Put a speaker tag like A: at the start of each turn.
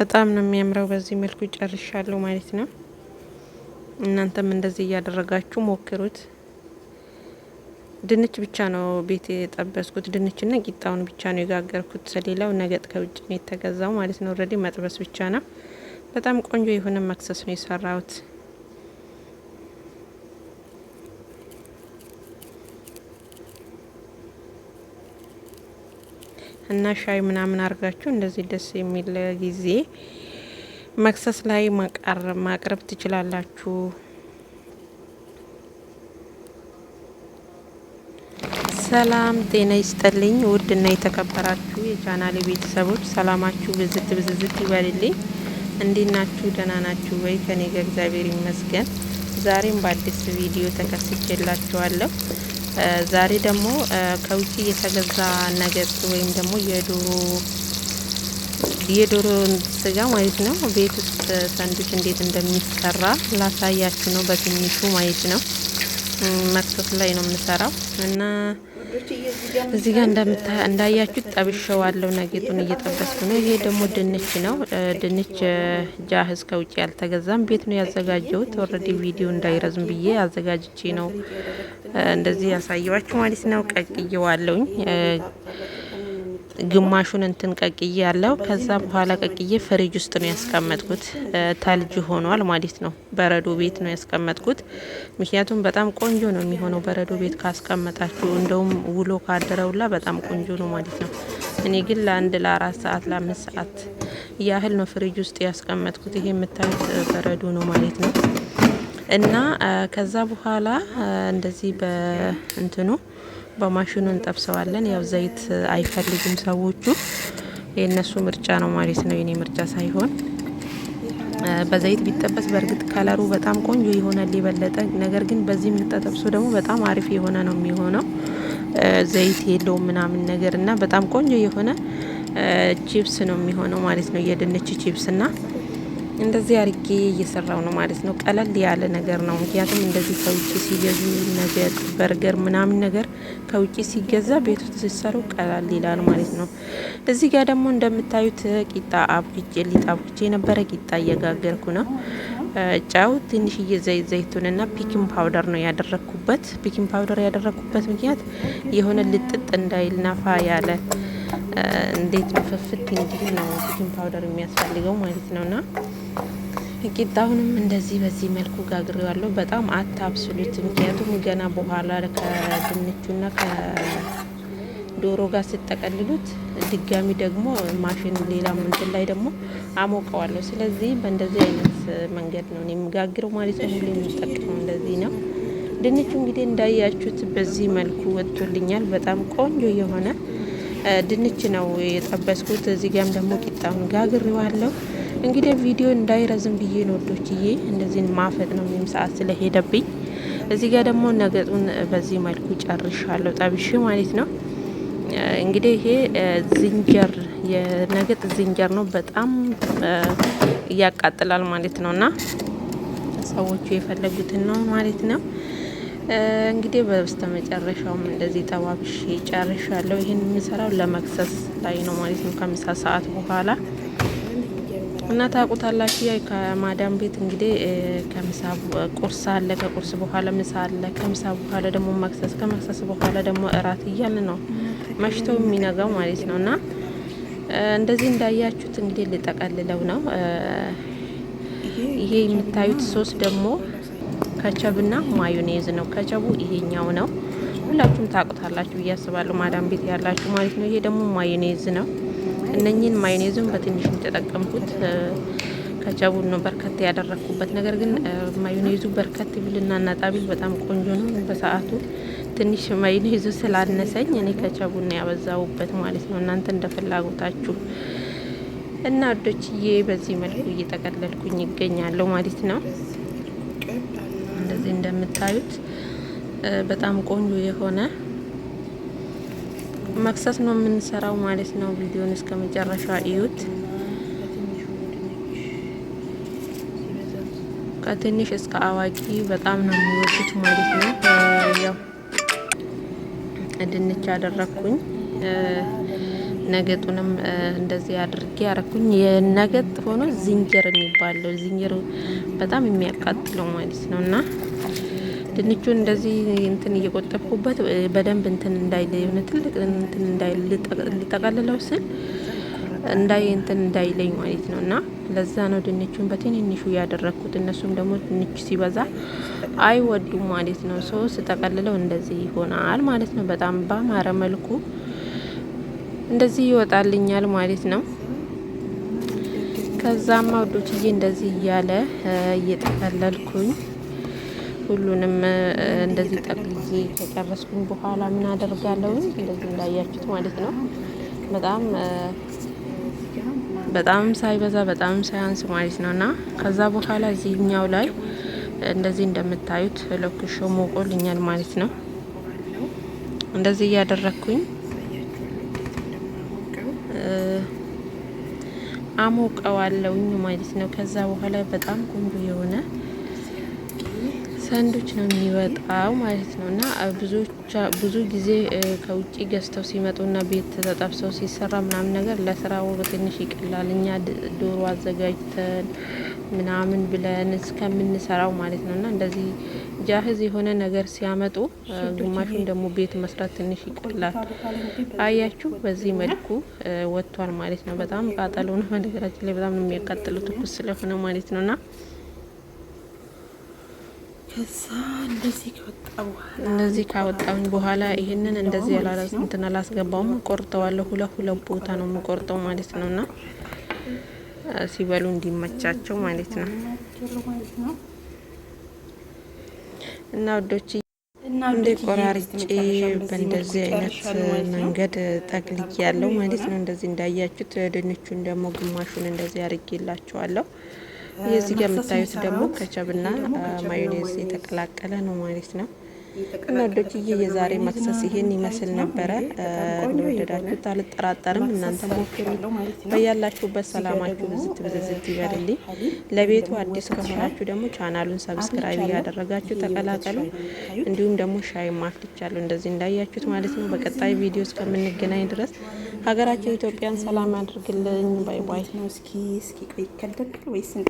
A: በጣም ነው የሚያምረው። በዚህ መልኩ ጨርሻለሁ ማለት ነው። እናንተም እንደዚህ እያደረጋችሁ ሞክሩት። ድንች ብቻ ነው ቤት የጠበስኩት። ድንችና ቂጣውን ብቻ ነው የጋገርኩት። ሌላው ነገጥ ከውጭ ነው የተገዛው ማለት ነው። ኦልሬዲ መጥበስ ብቻ ነው። በጣም ቆንጆ የሆነ መክሰስ ነው የሰራሁት። እና ሻይ ምናምን አርጋችሁ እንደዚህ ደስ የሚል ጊዜ መክሰስ ላይ ማቅረብ ትችላላችሁ። ሰላም ጤና ይስጥልኝ። ውድና የተከበራችሁ የቻናሌ ቤተሰቦች ሰላማችሁ ብዝት ብዝዝት ይበልልኝ። እንዴት ናችሁ? ደህና ናችሁ ወይ? ከኔ ጋር እግዚአብሔር ይመስገን። ዛሬም በአዲስ ቪዲዮ ተከስቼላችኋለሁ። ዛሬ ደግሞ ከውጭ የተገዛ ነገጥ ወይም ደግሞ የዶሮ ስጋ ማለት ነው ቤት ውስጥ ሳንዱች እንዴት እንደሚሰራ ላሳያችሁ ነው በትንሹ ማለት ነው። መክሰስ ላይ ነው የምሰራው እና እዚህ ጋር እንዳያችሁት ጠብሼዋለሁ። ነገጡን እየጠበስኩ ነው። ይሄ ደግሞ ድንች ነው። ድንች ጃህዝ ከውጭ ያልተገዛም ቤት ነው ያዘጋጀሁት። ኦልሬዲ ቪዲዮ እንዳይረዝም ብዬ አዘጋጅቼ ነው እንደዚህ ያሳየዋችሁ ማለት ነው። ቀቅዬዋለሁኝ። ግማሹን እንትን ቀቅዬ ያለው ከዛ በኋላ ቀቅዬ ፍሪጅ ውስጥ ነው ያስቀመጥኩት። ታልጅ ሆኗል ማለት ነው። በረዶ ቤት ነው ያስቀመጥኩት። ምክንያቱም በጣም ቆንጆ ነው የሚሆነው በረዶ ቤት ካስቀመጣችሁ። እንደውም ውሎ ካደረውላ በጣም ቆንጆ ነው ማለት ነው። እኔ ግን ለ4 ሰዓት ለ5 ሰዓት ያህል ነው ፍሪጅ ውስጥ ያስቀመጥኩት። ይሄ የምታዩት በረዶ ነው ማለት ነው። እና ከዛ በኋላ እንደዚህ በእንትኑ በማሽኑ እንጠብሰዋለን። ያው ዘይት አይፈልጉም ሰዎቹ፣ የነሱ ምርጫ ነው ማለት ነው፣ የኔ ምርጫ ሳይሆን። በዘይት ቢጠበስ በእርግጥ ከለሩ በጣም ቆንጆ ይሆናል የበለጠ። ነገር ግን በዚህ የምንጠብሰው ደግሞ በጣም አሪፍ የሆነ ነው የሚሆነው። ዘይት የለውም ምናምን ነገር እና በጣም ቆንጆ የሆነ ቺፕስ ነው የሚሆነው ማለት ነው። የድንች ቺፕስ እና እንደዚህ አርጌ እየሰራው ነው ማለት ነው። ቀለል ያለ ነገር ነው። ምክንያቱም እንደዚህ ከውጭ ሲገዙ ነገር በርገር ምናምን ነገር ከውጭ ሲገዛ ቤት ውስጥ ሲሰሩ ቀላል ይላል ማለት ነው። እዚህ ጋር ደግሞ እንደምታዩት ቂጣ ሊጥ አብኩቼ ነበረ። ቂጣ እየጋገርኩ ነው። ጫው ትንሽዬ ዘይቱንና ፒኪንግ ፓውደር ነው ያደረኩበት። ፒኪንግ ፓውደር ያደረኩበት ምክንያት የሆነ ልጥጥ እንዳይል ነፋ ያለ እንዴት ነው ፍፍት እንዲህ ነው ፒኪንግ ፓውደር የሚያስፈልገው ማለት ነውና ቂጣውንም እንደዚህ በዚህ መልኩ ጋግሬዋለሁ። በጣም አታብስሉት፣ ምክንያቱም ገና በኋላ ከድንቹና ከዶሮ ጋር ሲጠቀልሉት ድጋሚ ደግሞ ማሽን ሌላ እንትን ላይ ደግሞ አሞቀዋለሁ። ስለዚህ በእንደዚህ አይነት መንገድ ነው የምጋግረው ማለት ነው። ሁሌ የምጠቀመው እንደዚህ ነው። ድንቹ እንግዲህ እንዳያችሁት በዚህ መልኩ ወጥቶልኛል። በጣም ቆንጆ የሆነ ድንች ነው የጠበስኩት። እዚህ ጋርም ደግሞ ቂጣውን ጋግሬዋለሁ። እንግዲህ ቪዲዮ እንዳይረዝም ብዬ ነው ወዶችዬ እንደዚህ ማፈጥ ነው ምንም ሰዓት ስለሄደብኝ። እዚህ ጋር ደግሞ ነገጡን በዚህ መልኩ ጨርሻለሁ ጠብሼ ማለት ነው። እንግዲህ ይሄ ዝንጀር የነገጥ ዝንጀር ነው። በጣም ያቃጥላል ማለት ነውና ሰዎቹ የፈለጉትን ነው ማለት ነው። እንግዲህ በስተመጨረሻውም እንደዚህ ጠባብሼ ጨርሻለሁ። ይሄን የምሰራው ለመክሰስ ላይ ነው ማለት ነው፣ ከምሳ ሰዓት በኋላ እና ታውቁታላችሁ። ያ ከማዳም ቤት እንግዲህ ከምሳ ቁርስ አለ፣ ከቁርስ በኋላ ምሳ አለ፣ ከምሳ በኋላ ደግሞ መክሰስ፣ ከመክሰስ በኋላ ደግሞ እራት እያለ ነው መሽቶ የሚነጋው ማለት ነው። እና እንደዚህ እንዳያችሁት እንግዲህ ልጠቀልለው ነው። ይሄ የምታዩት ሶስ ደግሞ ከቸብና ማዮኔዝ ነው። ከቸቡ ይሄኛው ነው። ሁላችሁም ታውቁታላችሁ ብዬ አስባለሁ፣ ማዳም ቤት ያላችሁ ማለት ነው። ይሄ ደግሞ ማዮኔዝ ነው። እነኚህን ማዮኔዙን በትንሽ ተጠቀምኩት። ከቸቡን ነው በርከት ያደረኩበት። ነገር ግን ማዮኔዙ በርከት ቢልና እናጣቢል በጣም ቆንጆ ነው። በሰዓቱ ትንሽ ማዮኔዙ ስላነሰኝ እኔ ከቸቡን ነው ያበዛውበት ማለት ነው። እናንተ እንደፈላጎታችሁ እና ወዶችዬ በዚህ መልኩ እየጠቀለልኩኝ ይገኛለሁ ማለት ነው። እንደዚህ እንደምታዩት በጣም ቆንጆ የሆነ መክሰስ ነው የምንሰራው ማለት ነው። ቪዲዮን እስከ መጨረሻ እዩት። ከትንሽ እስከ አዋቂ በጣም ነው የሚወዱት ማለት ነው። ያው ድንች አደረኩኝ። ነገጡንም እንደዚህ አድርጌ ያረኩኝ። የነገጥ ሆኖ ዝንጀር የሚባለው ዝንጀር በጣም የሚያቃጥለው ማለት ነው። እና ድንቹን እንደዚህ እንትን እየቆጠብኩበት በደንብ እንትን እንዳይል የሆነ ትልቅ እንትን እንዳይል ልጠቀልለው ስል እንትን እንዳይለኝ ማለት ነው። እና ለዛ ነው ድንቹን በትንንሹ ያደረኩት። እነሱም ደግሞ ድንች ሲበዛ አይወዱም ማለት ነው። ስጠቀልለው እንደዚህ ይሆናል ማለት ነው። በጣም ባማረ መልኩ እንደዚህ ይወጣልኛል ማለት ነው። ከዛም ውዶችዬ እንደዚህ እያለ እየጠቀለልኩኝ ሁሉንም እንደዚህ ጠቅልዬ ከጨረስኩኝ በኋላ ምን አደርጋለሁ? እንደዚህ እንዳያችሁት ማለት ነው። በጣም ሳይበዛ በጣም ሳያንስ ማለት ነው። እና ከዛ በኋላ እዚህኛው ላይ እንደዚህ እንደምታዩት ለኩሾ ሞቆልኛል ማለት ነው። እንደዚህ እያደረኩኝ አሞቀዋለሁኝ ማለት ነው። ከዛ በኋላ በጣም ቆንጆ የሆነ ሳንዱች ነው የሚወጣው ማለት ነው። እና ብዙ ጊዜ ከውጭ ገዝተው ሲመጡና ቤት ተጠብሰው ሲሰራ ምናምን ነገር ለስራው በትንሽ ይቀላል። እኛ ዶሮ አዘጋጅተን ምናምን ብለን እስከምንሰራው ማለት ነው። እና እንደዚህ ጃህዝ የሆነ ነገር ሲያመጡ ግማሹን ደግሞ ቤት መስራት ትንሽ ይቆላል። አያችሁ፣ በዚህ መልኩ ወጥቷል ማለት ነው። በጣም ቃጠሎ ነው በነገራችን ላይ በጣም ነው የሚያቃጥለው ትኩስ ስለሆነ ማለት ነውና ከዛ እንደዚህ ካወጣሁኝ በኋላ ይሄንን እንደዚህ እንትን አላስገባውም፣ ቆርጠዋለሁ። ሁለት ቦታ ነው የምቆርጠው ማለት ነውና ሲበሉ እንዲመቻቸው ማለት ነው። እና ወዶች እንደ ቆራርጬ በእንደዚህ አይነት መንገድ ጠቅልዬ ያለው ማለት ነው። እንደዚህ እንዳያችሁት ድንቹን ደግሞ ግማሹን እንደዚህ አርጌላችኋለሁ። የዚህ ጋር የምታዩት ደግሞ ከቸብና ማዮኔዝ የተቀላቀለ ነው ማለት ነው። እና ወዶችዬ የዛሬ መክሰስ ይሄን ይመስል ነበረ። እንደወደዳችሁት አልጠራጠርም። እናንተ ሞክሩት። በያላችሁበት ሰላማችሁ ብዝት ይበልልኝ። ለቤቱ አዲስ ከሆናችሁ ደግሞ ቻናሉን ሰብስክራይብ ያደረጋችሁ ተቀላቀሉ። እንዲሁም ደግሞ ሻይ ማፍልቻለሁ እንደዚህ እንዳያችሁት ማለት ነው። በቀጣይ ቪዲዮ እስከምንገናኝ ድረስ ሀገራችን ኢትዮጵያን ሰላም ያድርግልኝ። ባይ ባይ።